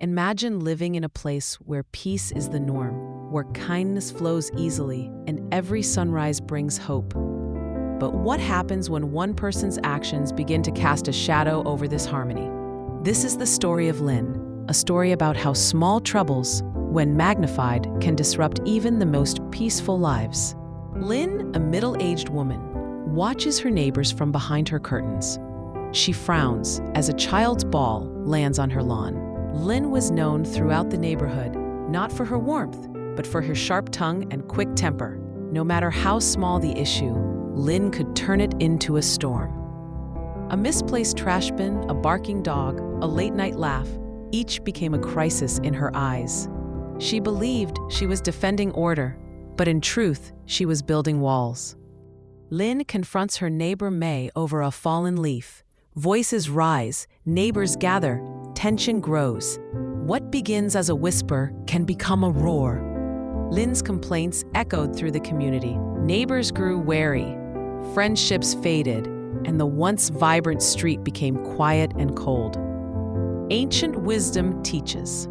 Imagine living in a place where peace is the norm, where kindness flows easily, and every sunrise brings hope. But what happens when one person's actions begin to cast a shadow over this harmony? This is the story of Lynn, a story about how small troubles, when magnified, can disrupt even the most peaceful lives. Lynn, a middle-aged woman, watches her neighbors from behind her curtains. She frowns as a child's ball lands on her lawn. Lynn was known throughout the neighborhood, not for her warmth, but for her sharp tongue and quick temper. No matter how small the issue, Lynn could turn it into a storm. A misplaced trash bin, a barking dog, a late-night laugh, each became a crisis in her eyes. She believed she was defending order, but in truth, she was building walls. Lynn confronts her neighbor May over a fallen leaf. Voices rise, neighbors gather, tension grows. What begins as a whisper can become a roar. Lynn's complaints echoed through the community. Neighbors grew wary, friendships faded, and the once vibrant street became quiet and cold. Ancient wisdom teaches: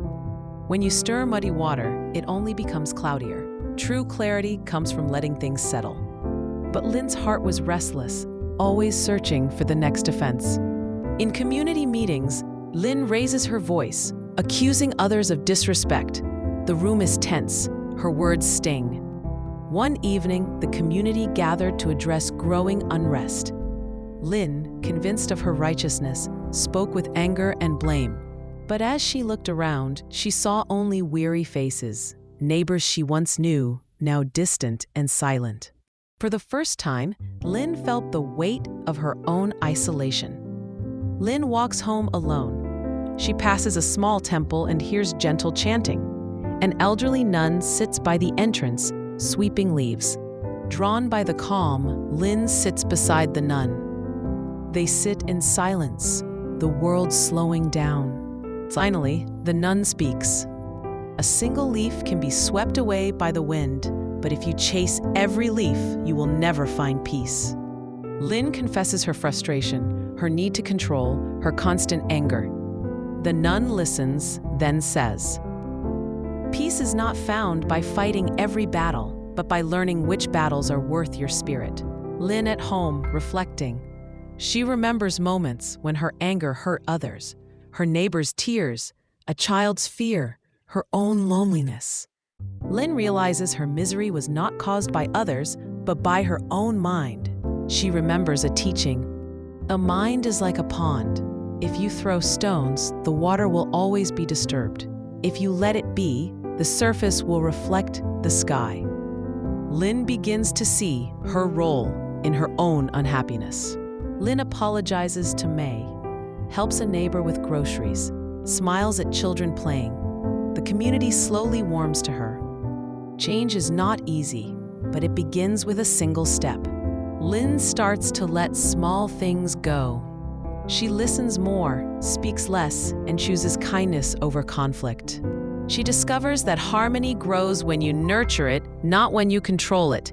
when you stir muddy water, it only becomes cloudier. True clarity comes from letting things settle. But Lynn's heart was restless, always searching for the next offense. In community meetings, Lynn raises her voice, accusing others of disrespect. The room is tense, her words sting. One evening, the community gathered to address growing unrest. Lynn, convinced of her righteousness, spoke with anger and blame. But as she looked around, she saw only weary faces, neighbors she once knew, now distant and silent. For the first time, Lynn felt the weight of her own isolation. Lynn walks home alone. She passes a small temple and hears gentle chanting. An elderly nun sits by the entrance, sweeping leaves. Drawn by the calm, Lynn sits beside the nun. They sit in silence, the world slowing down. Finally, the nun speaks. A single leaf can be swept away by the wind, but if you chase every leaf, you will never find peace. Lynn confesses her frustration, her need to control, her constant anger. The nun listens, then says, "Peace is not found by fighting every battle, but by learning which battles are worth your spirit." Lynn at home, reflecting. She remembers moments when her anger hurt others, her neighbor's tears, a child's fear, her own loneliness. Lynn realizes her misery was not caused by others, but by her own mind. She remembers a teaching. A mind is like a pond. If you throw stones, the water will always be disturbed. If you let it be, the surface will reflect the sky. Lynn begins to see her role in her own unhappiness. Lynn apologizes to May, helps a neighbor with groceries, smiles at children playing. The community slowly warms to her. Change is not easy, but it begins with a single step. Lynn starts to let small things go. She listens more, speaks less, and chooses kindness over conflict. She discovers that harmony grows when you nurture it, not when you control it.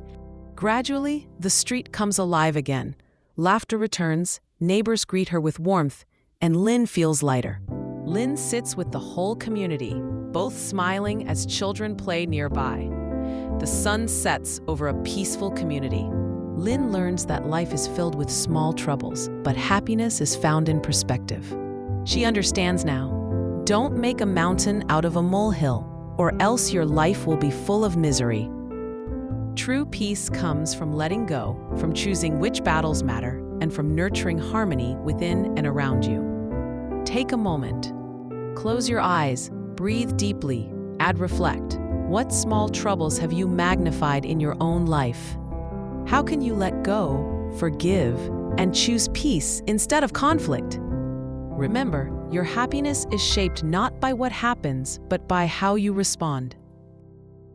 Gradually, the street comes alive again. Laughter returns, neighbors greet her with warmth, and Lynn feels lighter. Lynn sits with the whole community, both smiling as children play nearby. The sun sets over a peaceful community. Lynn learns that life is filled with small troubles, but happiness is found in perspective. She understands now. Don't make a mountain out of a molehill, or else your life will be full of misery. True peace comes from letting go, from choosing which battles matter, and from nurturing harmony within and around you. Take a moment. Close your eyes, breathe deeply, and reflect. What small troubles have you magnified in your own life? How can you let go, forgive, and choose peace instead of conflict? Remember, your happiness is shaped not by what happens, but by how you respond.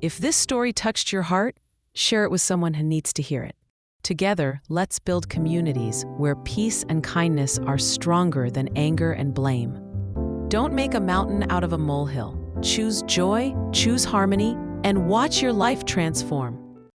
If this story touched your heart, share it with someone who needs to hear it. Together, let's build communities where peace and kindness are stronger than anger and blame. Don't make a mountain out of a molehill. Choose joy, choose harmony, and watch your life transform.